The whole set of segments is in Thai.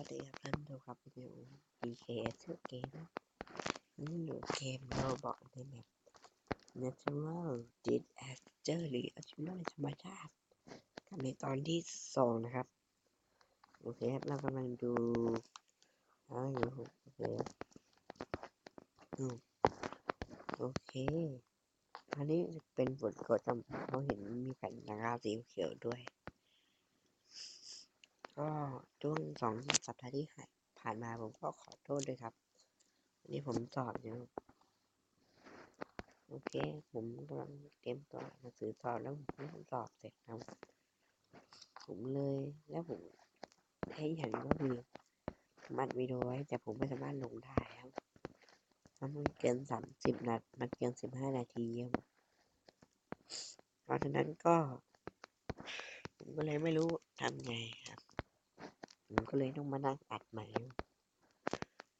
วัสดีครับท่านผู้ชมครับวิดีโอ PK ชื่อเกมนี่อยู่เกมเราบอกในแมป Natural Disaster หรืออาชีพในธรรมชาติกับในตอนที่2นะครับโอเคครับเรากำลังดูอยู่โอเคโอเคอันนี้เป็นบทกดจำเขาเห็นมีแผ่นตะกร้าสีเขียวด้วยก็ช่วง2 สัปดาห์ที่ผ่านมาผมก็ขอโทษด้วยครับวันนี้ผมสอบอยู่โอเคผมกำลังเตรียมตัวหนังสือสอบแล้วผมสอบเสร็จครับผมเลยแล้วผมให้อย่างก็คือมัดวิดีโอไว้แต่ผมไม่สามารถลงได้ครับมันเกิน30 นาทีมันเกิน15 นาทีครับเพราะฉะนั้นก็ผมก็เลยไม่รู้ทำไงครับผมก็เลยต้องมานั่งอัดใหม่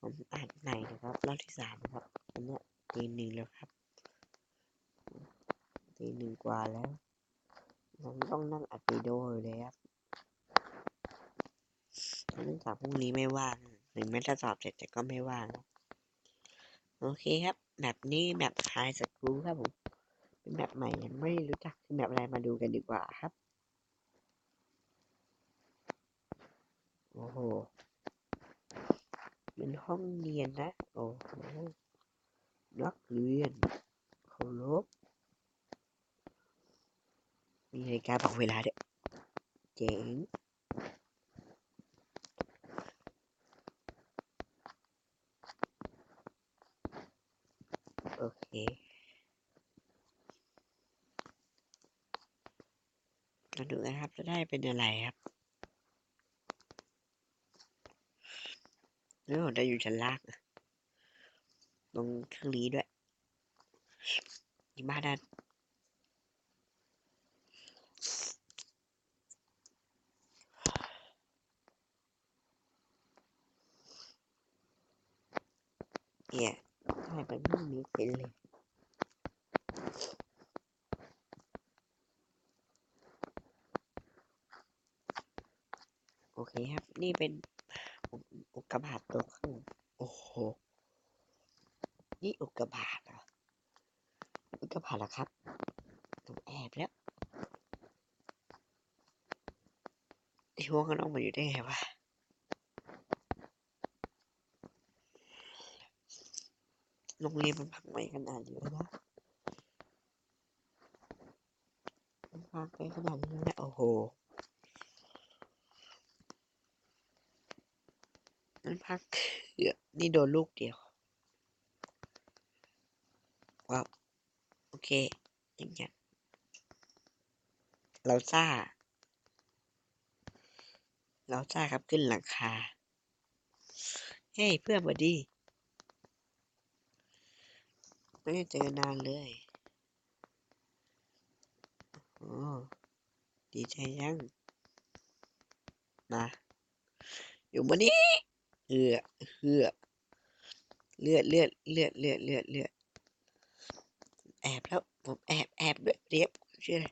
ผมอัดใหม่นะครับรอบที่3ครับอันนี้ตี 1แล้วครับตี 1 กว่าแล้วผมต้องนั่งอัดวิดีโอเลยครับเนื่องจากพรุ่งนี้ไม่ว่างถึงแม้จะสอบเสร็จแต่ก็ไม่ว่างโอเคครับแบบนี้แบบไฮสคูลครับผมเป็นแบบใหม่ยังไม่รู้จักคือแบบอะไรมาดูกันดีกว่าครับโอ้โหเป็นห้องเรียนนะโอ้โหนักเรียนเคารพมีนาฬิกาบอกเวลาด้วยเจ๋งโอเคมาดูนะครับจะได้เป็นอะไรครับแล้วผมจะอยู่ชั้นล่างตรงเครื่องนี้ด้วยที่บ้านด้านเนี่ยได้ไปไม่มีเป็นเลยโอเคครับนี่เป็นอุกกาบาตตัวข้างโอ้โหนี่อุกกาบาตเหรออุกกาบาตเหรอครับผมแอบแล้วไอ้พวกกันออกมาอยู่ได้ไงวะโรงเรียนมันพังไปขนาดนี้แล้วนะมันพังไปขนาดนี้แล้วนะโอ้โหมันพังนี่โดนลูกเดียวว้าวโอเคอย่างเงี้ยเราซ่าครับขึ้นหลังคาเฮ้ยเพื่อนสวัสดีไม่ได้เจอนานเลยโอ้ดีใจยังมาอยู่บนนี้เอือเอือเลือดแอบแล้วผมแอบด้วยเรียบชื่ออะไร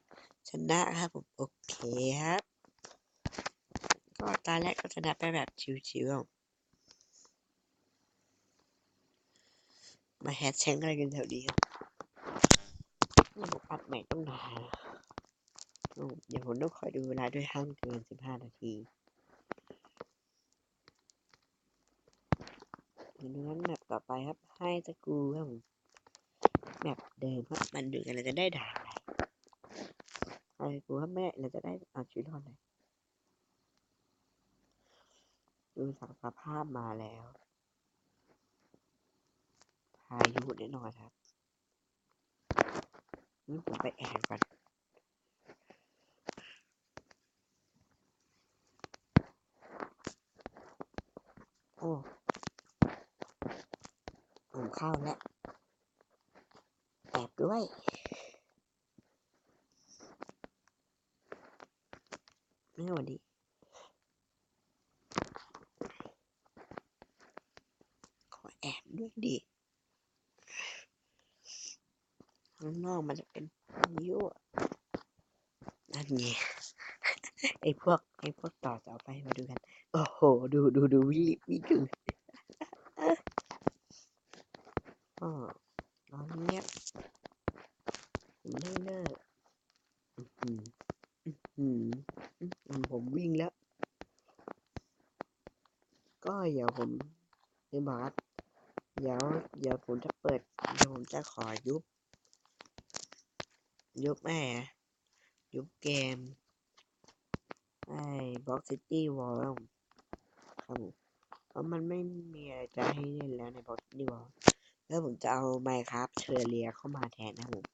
ชนะครับผมโอเคครับก็ตาแรกก็ชนะไปแบบชิวๆมาแฮชแชงอะไรกันแถวนี้ครับนี่ผมอัดใหม่ต้องนานเดี๋ยวผมต้องคอยดูเวลาด้วยห้ามเกิน15 นาทีดังนั้นแมปต่อไปครับให้ตะกูครับผมแมปเดิมครับมันดูกันเราจะได้ด่าอะไรกูครับแม่เราจะได้เอาชีวิตรอดเลยดูจากสภาพมาแล้วพายุแน่นอนครับนี่ผมไปแอบก่อนโอ้ผมเข้าแล้วแอบด้วยไม่หวัดดีขอแอบด้วยดิข้างนอกมันจะเป็นพายุนั่นไงไอ้พวกต่อไปมาดูกัน โอ้โหดูวิ่งถึงอ๋อตอนเนี้ยผมไม่เลิกอืมผมวิ่งแล้วก็เดี๋ยวผมจะบอกครับเดี๋ยวผมจะเปิดเดี๋ยวผมจะขอยุบยุบเกมไอ้บ็อกซิตี้วอลครับผมเพราะมันไม่มีอะไรจะให้เล่นแล้วในบ็อกซิตี้วอลแล้วผมจะเอาไมค์ครับเทอร์เรียเข้ามาแทนนะผม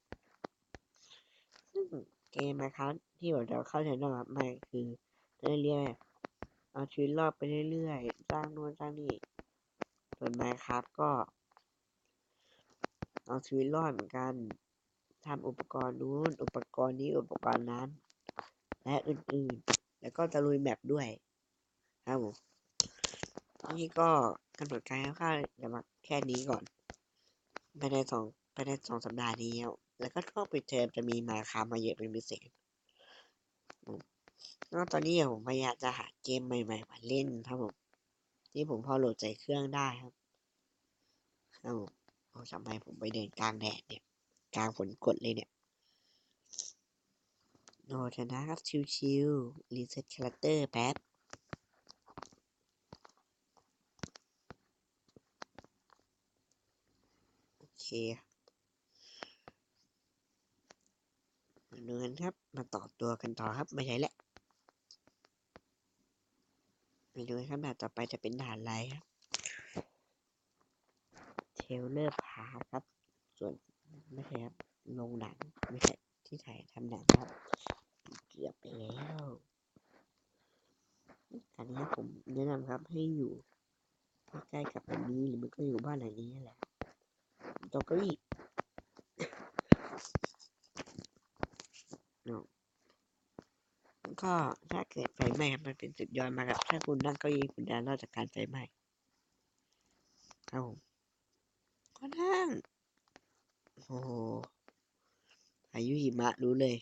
ซึ่งเกมไมค์ครับที่ผมจะเข้าแทนนะครับมันคือเรื่อยๆเอาชีวิตรอดไปเรื่อยๆสร้างโน่นสร้างนี่ส่วนไมค์ครับก็เอาชีวิตรอดเหมือนกันทำอุปกรณ์นู้นอุปกรณ์นี้อุปกรณ์นั้นและอื่นๆแล้วก็จะลุยแมปด้วยครับผมนี่ก็กำหนดการคร่าวๆจะมาแค่นี้ก่อนภายในสองสัปดาห์นี้แล้วก็ช่วงปิดเทอมจะมีมาคามาเยอะเป็นพิเศษก็ตอนนี้ผมพยายามจะหาเกมใหม่ๆมาเล่นครับผมที่ผมพอโหลดใจเครื่องได้ครับครับผมโอ้ทำไมผมไปเดินกลางแดดเนี่ยกลางฝนกดเลยเนี่ยโอ้ชนะครับชิวๆรีเซ็ตคาแรคเตอร์แป๊บโอเคมาดูกันครับมาต่อตัวกันต่อครับไม่ใช่แหละมาดูครับแบบต่อไปจะเป็นด่านอะไรครับเทเลอร์พาครับ ส่วนไม่ใช่ครับโรงหนังไม่ใช่ที่ถ่ายทำหนังครับเกือบไปแล้วอันนี้ผมแนะนำครับให้อยู่ใกล้ๆกับอันนี้หรือมันก็อยู่บ้านหลังนี้แหละตรงเก้าอี้เนาะก็ถ้าเกิดไฟไหม้ครับมันเป็นสุดยอดมากครับถ้าคุณนั่งเก้าอี้คุณจะรอดจากการไฟไหม้ครับผมก็นั่งโอ้โหอายุหิมะรู้เลย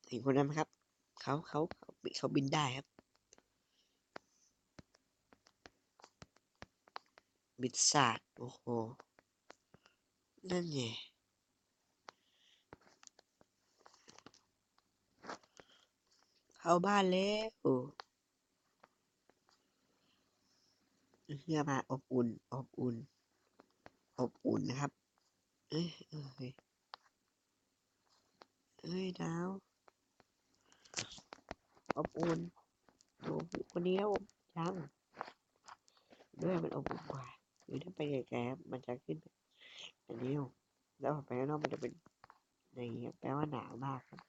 เห็นคนนั้นไหมครับเขาบินได้ครับบินศาสตร์โอ้โหนั่นไงเข้าบ้านแล้วเพื่อมาอบอุ่นนะครับเอ้ยดาวอบอุ่นดูคนนี้แล้วยังด้วยมันอบอุ่นกว่าหรือถ้าไปไกลๆมันจะขึ้นอันนี้แล้วไปข้างนอกมันจะเป็นอย่างนี้แปลว่าหนาวมากครับ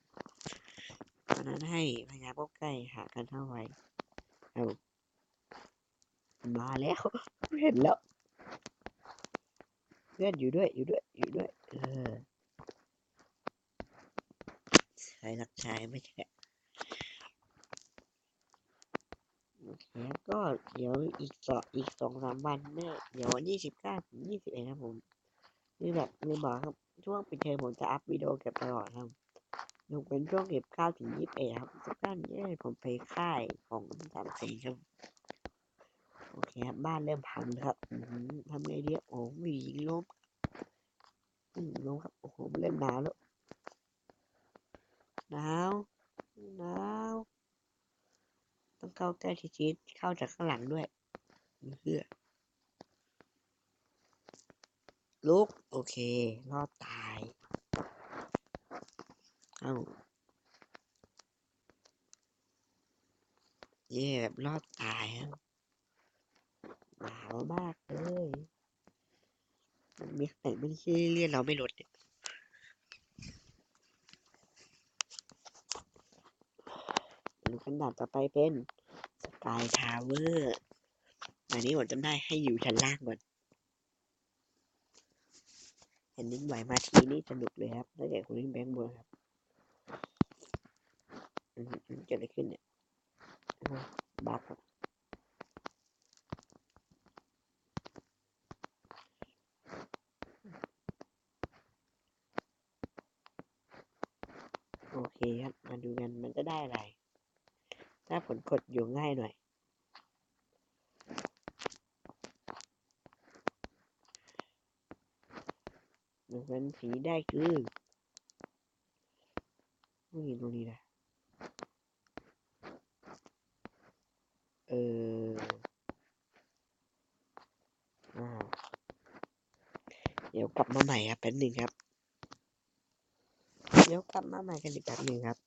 เพราะนั้นให้พยายามเข้าใกล้หากันเท่าไว้เอามาแล้วเห็นแล้วเพื่อนอยู่ด้วยเออชายรักชายไม่ใช่โอเคก็เดี๋ยวอีก2-3 วันเนี่ยเดี๋ยววันที่19 ถึง 21นะผมคือแบบลืมบอกครับช่วงปิดเทอมผมจะอัพวิดีโอเก็บตลอดครับยกเป็นช่วง19 ถึง 21ครับ19 ถึง 21ผมไปค่ายของ3 4ครับโอเคครับบ้านเริ่มพังครับทำไงดีโอ้ยยิงล้มล้มครับโอ้โหเริ่มหนาวแล้วหนาวหนาวต้องเข้าใกล้ชิดเข้าจากข้างหลังด้วยเพื่อลุกโอเครอดตายเอ้าเย่แบบรอดตายครับหนาวมากเลยมันมีแต่ไม่ใช่เรียนเราไม่ลดเนี่ยดูขนาดต่อไปเป็นสกายทาวเวอร์อันนี้ผมจำได้ให้อยู่ชั้นล่างก่อนแผ่นดินไหวมาทีนี่สนุกเลยครับถ้าเกิดคุณเล่นแบงค์บนครับเกิดอะไรขึ้นเนี่ยบัฟโอเคครับมาดูกันมันจะได้อะไร ถ้าผลกดอยู่ง่ายหน่อยมันสีได้คือไม่เห็นตรงนี้นะเดี๋ยวกลับมาใหม่ครับแป๊บนึงครับเดี๋ยวกลับมาใหม่กันอีกแป๊บนึงครับ